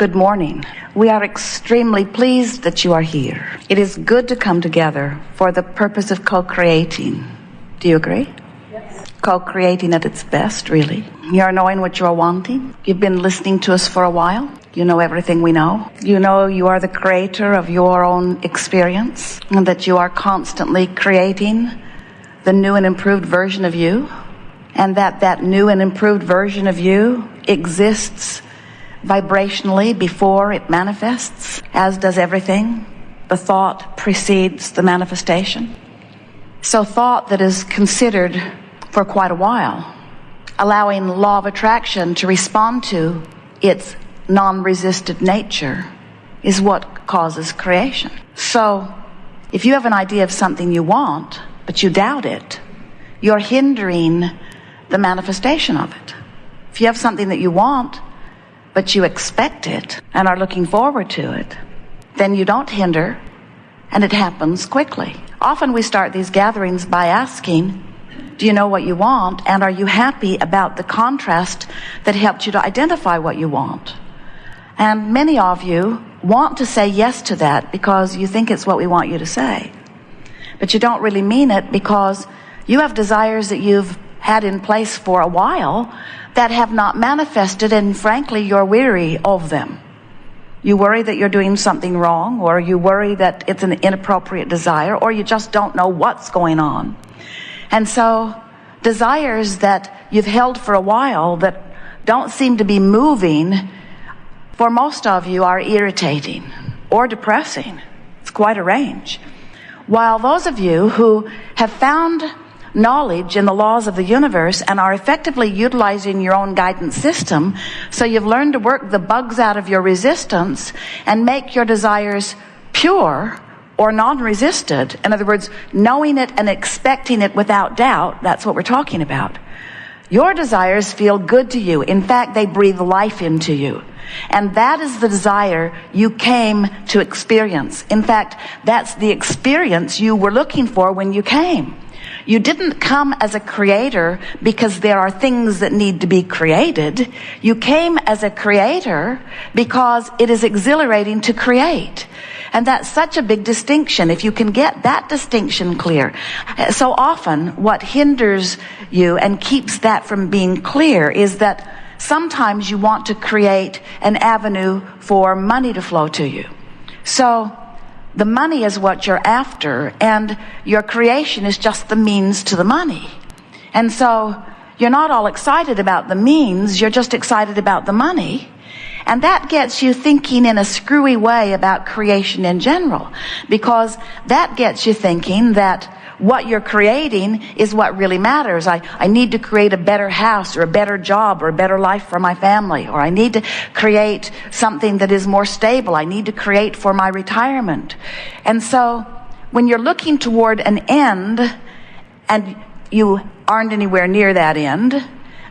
Good morning. We are extremely pleased that you are here. It is good to come together for the purpose of co-creating. Do you agree? Yes. Co-creating at its best, really. You are knowing what you are wanting. You've been listening to us for a while. You know everything we know. You know you are the creator of your own experience, and that you are constantly creating the new and improved version of you, and that new and improved version of you exists vibrationally before it manifests, as does everything. The thought precedes the manifestation. So thought that is considered for quite a while, allowing law of attraction to respond to its non-resistant nature, is what causes creation. So if you have an idea of something you want, but you doubt it, you're hindering the manifestation of it. If you have something that you want, but you expect it and are looking forward to it, then you don't hinder, and it happens quickly. Often we start these gatherings by asking, do you know what you want, and are you happy about the contrast that helped you to identify what you want? And many of you want to say yes to that because you think it's what we want you to say. But you don't really mean it, because you have desires that you've had in place for a while that have not manifested, and frankly, you're weary of them. You worry that you're doing something wrong, or you worry that it's an inappropriate desire, or you just don't know what's going on. And so desires that you've held for a while that don't seem to be moving, for most of you, are irritating or depressing. It's quite a range. While those of you who have found knowledge in the laws of the universe and are effectively utilizing your own guidance system, so you've learned to work the bugs out of your resistance and make your desires pure or non-resisted. In other words, knowing it and expecting it without doubt. That's what we're talking about. Your desires feel good to you. In fact, they breathe life into you. And that is the desire you came to experience. In fact, that's the experience you were looking for when you came. You didn't come as a creator because there are things that need to be created. You came as a creator because it is exhilarating to create. And that's such a big distinction, if you can get that distinction clear. So often, what hinders you and keeps that from being clear is that sometimes you want to create an avenue for money to flow to you. So the money is what you're after, and your creation is just the means to the money. And so you're not all excited about the means, you're just excited about the money. And that gets you thinking in a screwy way about creation in general, because that gets you thinking that what you're creating is what really matters. I need to create a better house, or a better job, or a better life for my family, or I need to create something that is more stable. I need to create for my retirement. And so when you're looking toward an end and you aren't anywhere near that end,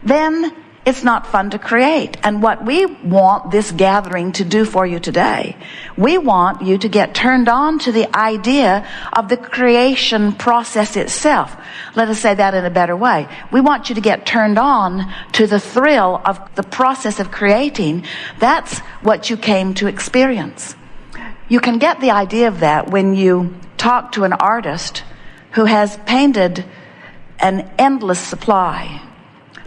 then it's not fun to create. And what we want this gathering to do for you today, we want you to get turned on to the idea of the creation process itself. Let us say that in a better way. We want you to get turned on to the thrill of the process of creating. That's what you came to experience. You can get the idea of that when you talk to an artist who has painted an endless supply.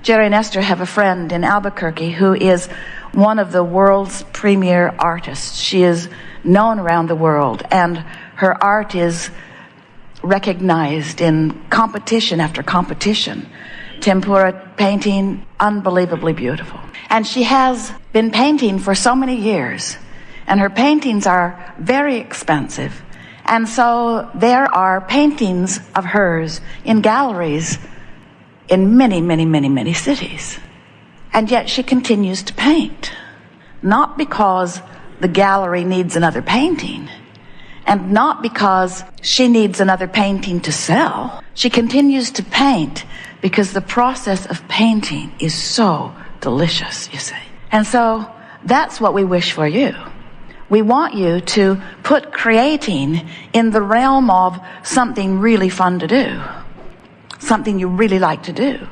Jerry and Esther have a friend in Albuquerque who is one of the world's premier artists. She is known around the world, and her art is recognized in competition after competition. Tempera painting, unbelievably beautiful. And she has been painting for so many years, and her paintings are very expensive. And so there are paintings of hers in galleries in many, many, many, many cities. And yet she continues to paint. Not because the gallery needs another painting, and not because she needs another painting to sell. She continues to paint because the process of painting is so delicious, you see. And so that's what we wish for you. We want you to put creating in the realm of something really fun to do. Something you really like to do.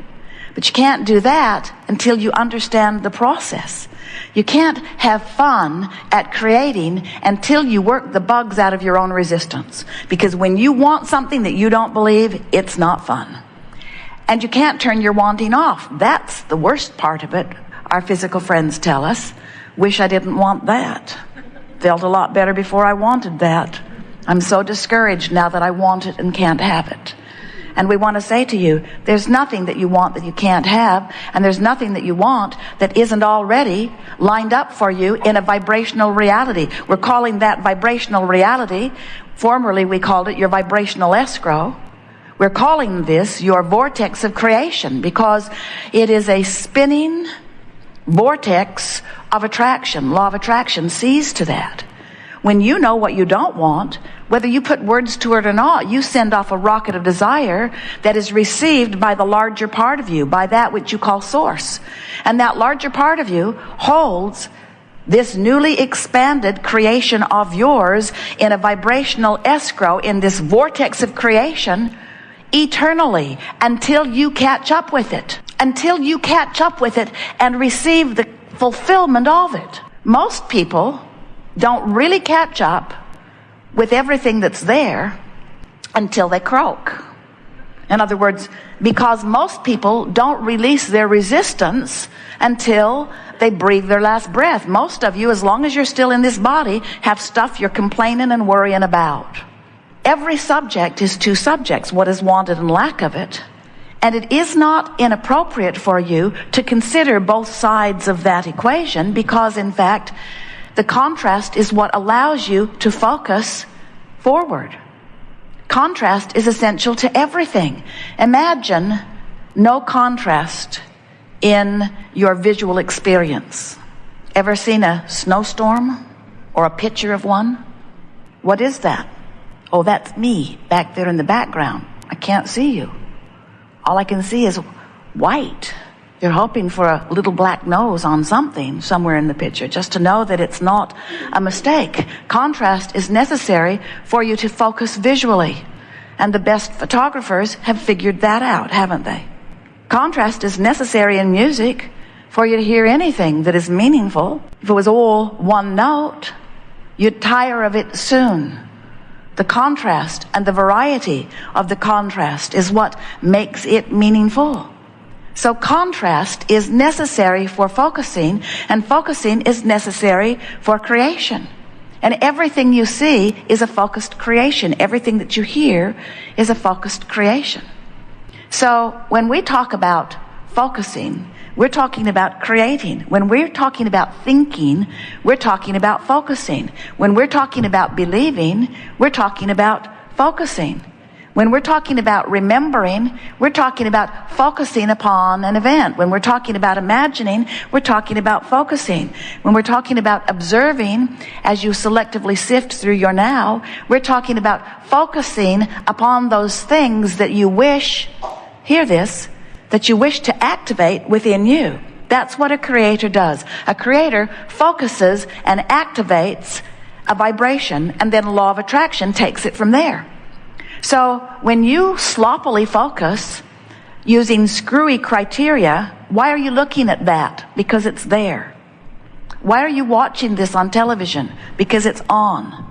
But you can't do that until you understand the process. You can't have fun at creating until you work the bugs out of your own resistance. Because when you want something that you don't believe, it's not fun. And you can't turn your wanting off. That's the worst part of it. Our physical friends tell us, wish I didn't want that. Felt a lot better before I wanted that. I'm so discouraged now that I want it and can't have it. And we want to say to you, there's nothing that you want that you can't have, and there's nothing that you want that isn't already lined up for you in a vibrational reality. We're calling that vibrational reality. Formerly we called it your vibrational escrow. We're calling this your vortex of creation because it is a spinning vortex of attraction. Law of attraction sees to that. When you know what you don't want, whether you put words to it or not, you send off a rocket of desire that is received by the larger part of you, by that which you call source. And that larger part of you holds this newly expanded creation of yours in a vibrational escrow in this vortex of creation eternally until you catch up with it. Until you catch up with it and receive the fulfillment of it. Most people don't really catch up with everything that's there until they croak. In other words, because most people don't release their resistance until they breathe their last breath. Most of you, as long as you're still in this body, have stuff you're complaining and worrying about. Every subject is two subjects, what is wanted and lack of it. And it is not inappropriate for you to consider both sides of that equation because, in fact, the contrast is what allows you to focus forward. Contrast is essential to everything. Imagine no contrast in your visual experience. Ever seen a snowstorm or a picture of one? What is that? Oh, that's me back there in the background. I can't see you. All I can see is white. You're hoping for a little black nose on something somewhere in the picture, just to know that it's not a mistake. Contrast is necessary for you to focus visually. And the best photographers have figured that out, haven't they? Contrast is necessary in music for you to hear anything that is meaningful. If it was all one note, you'd tire of it soon. The contrast and the variety of the contrast is what makes it meaningful. So contrast is necessary for focusing, and focusing is necessary for creation. And everything you see is a focused creation. Everything that you hear is a focused creation. So when we talk about focusing, we're talking about creating. When we're talking about thinking, we're talking about focusing. When we're talking about believing, we're talking about focusing. When we're talking about remembering, we're talking about focusing upon an event. When we're talking about imagining, we're talking about focusing. When we're talking about observing, as you selectively sift through your now, we're talking about focusing upon those things that you wish, hear this, that you wish to activate within you. That's what a creator does. A creator focuses and activates a vibration, and then law of attraction takes it from there. So when you sloppily focus using screwy criteria, why are you looking at that? Because it's there. Why are you watching this on television? Because it's on.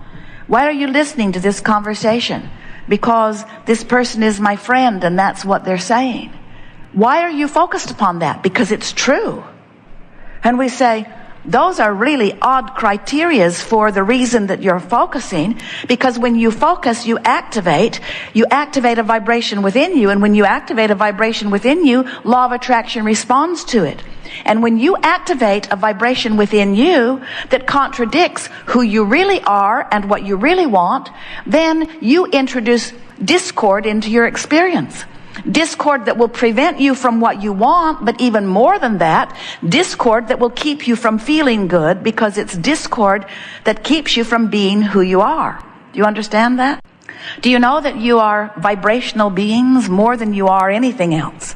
Why are you listening to this conversation? Because this person is my friend and that's what they're saying. Why are you focused upon that? Because it's true. And we say, those are really odd criterias for the reason that you're focusing, because when you focus, you activate a vibration within you, and when you activate a vibration within you, law of attraction responds to it. And when you activate a vibration within you that contradicts who you really are and what you really want, then you introduce discord into your experience. Discord that will prevent you from what you want, but even more than that, discord that will keep you from feeling good, because it's discord that keeps you from being who you are. Do you understand that? Do you know that you are vibrational beings more than you are anything else?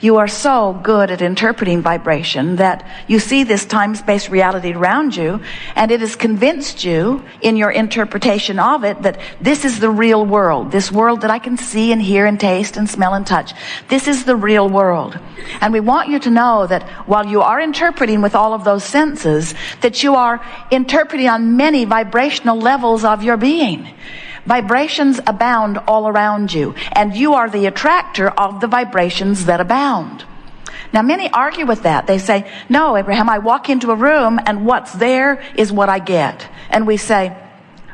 You are so good at interpreting vibration that you see this time-space reality around you, and it has convinced you in your interpretation of it that this is the real world, this world that I can see and hear and taste and smell and touch. This is the real world. And we want you to know that while you are interpreting with all of those senses, that you are interpreting on many vibrational levels of your being. Vibrations abound all around you, and you are the attractor of the vibrations that abound. Now, many argue with that. They say, no, Abraham, I walk into a room and what's there is what I get. And we say,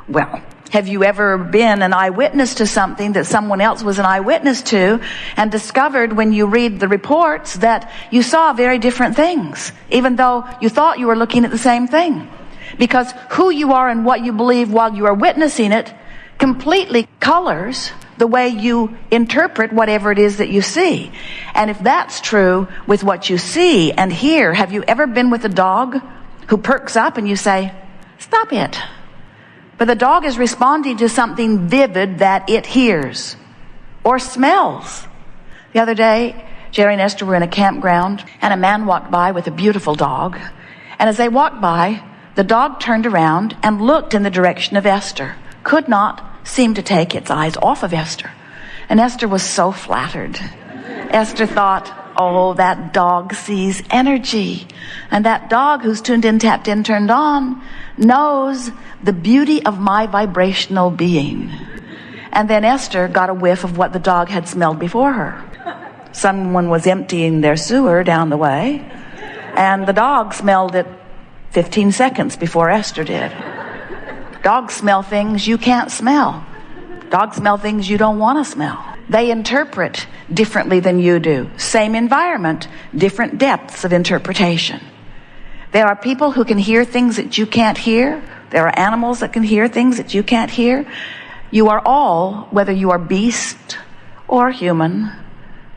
well, have you ever been an eyewitness to something that someone else was an eyewitness to and discovered when you read the reports that you saw very different things, even though you thought you were looking at the same thing? Because who you are and what you believe while you are witnessing it completely colors the way you interpret whatever it is that you see. And if that's true with what you see and hear, have you ever been with a dog who perks up and you say, stop it? But the dog is responding to something vivid that it hears or smells. The other day, Jerry and Esther were in a campground, and a man walked by with a beautiful dog. And as they walked by, the dog turned around and looked in the direction of Esther, could not seem to take its eyes off of Esther. And Esther was so flattered. Esther thought, oh, that dog sees energy. And that dog who's tuned in, tapped in, turned on, knows the beauty of my vibrational being. And then Esther got a whiff of what the dog had smelled before her. Someone was emptying their sewer down the way, and the dog smelled it 15 seconds before Esther did. Dogs smell things you can't smell. Dogs smell things you don't want to smell. They interpret differently than you do. Same environment, different depths of interpretation. There are people who can hear things that you can't hear. There are animals that can hear things that you can't hear. You are all, whether you are beast or human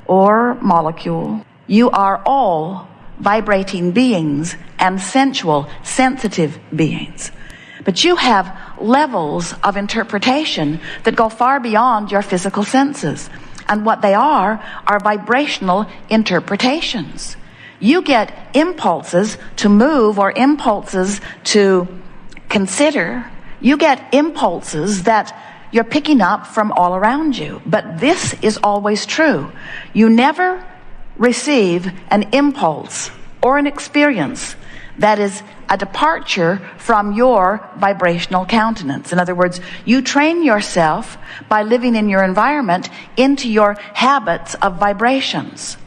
or molecule, you are all vibrating beings and sensual, sensitive beings. But you have levels of interpretation that go far beyond your physical senses. And what they are vibrational interpretations. You get impulses to move or impulses to consider. You get impulses that you're picking up from all around you. But this is always true. You never receive an impulse or an experience that is a departure from your vibrational countenance. In other words, you train yourself by living in your environment into your habits of vibrations.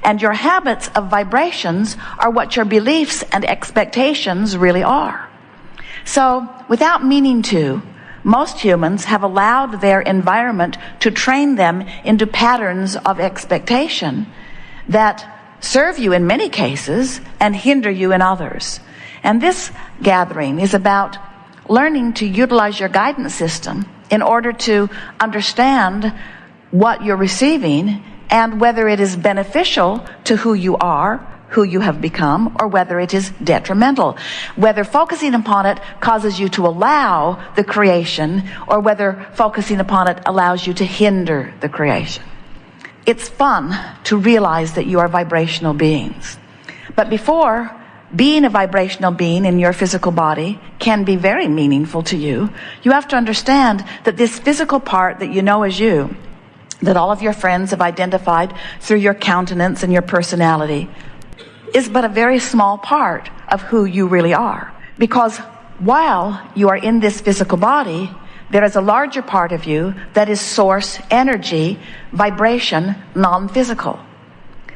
And your habits of vibrations are what your beliefs and expectations really are. So, without meaning to, most humans have allowed their environment to train them into patterns of expectation that serve you in many cases and hinder you in others. And this gathering is about learning to utilize your guidance system in order to understand what you're receiving and whether it is beneficial to who you are, who you have become, or whether it is detrimental. Whether focusing upon it causes you to allow the creation, or whether focusing upon it allows you to hinder the creation. It's fun to realize that you are vibrational beings. But before being a vibrational being in your physical body can be very meaningful to you, you have to understand that this physical part that you know as you, that all of your friends have identified through your countenance and your personality, is but a very small part of who you really are. Because while you are in this physical body, there is a larger part of you that is source energy, vibration, non-physical.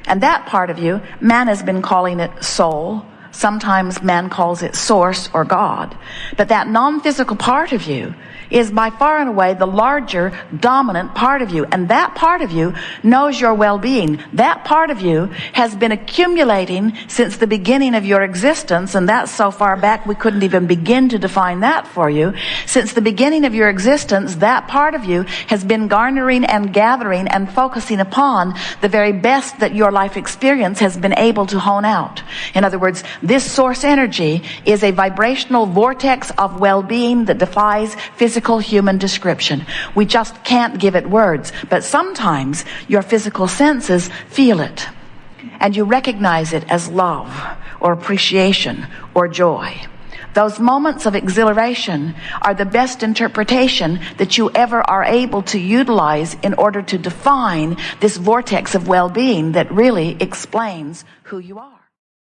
And that part of you, man has been calling it soul. Sometimes man calls it source or God. But that non-physical part of you is by far and away the larger, dominant part of you. And that part of you knows your well-being. That part of you has been accumulating since the beginning of your existence, and that's so far back we couldn't even begin to define that for you. Since the beginning of your existence, that part of you has been garnering and gathering and focusing upon the very best that your life experience has been able to hone out. In other words, this source energy is a vibrational vortex of well-being that defies physical human description. We just can't give it words, but sometimes your physical senses feel it. and you recognize it as love or appreciation or joy. Those moments of exhilaration are the best interpretation that you ever are able to utilize in order to define this vortex of well-being that really explains who you are.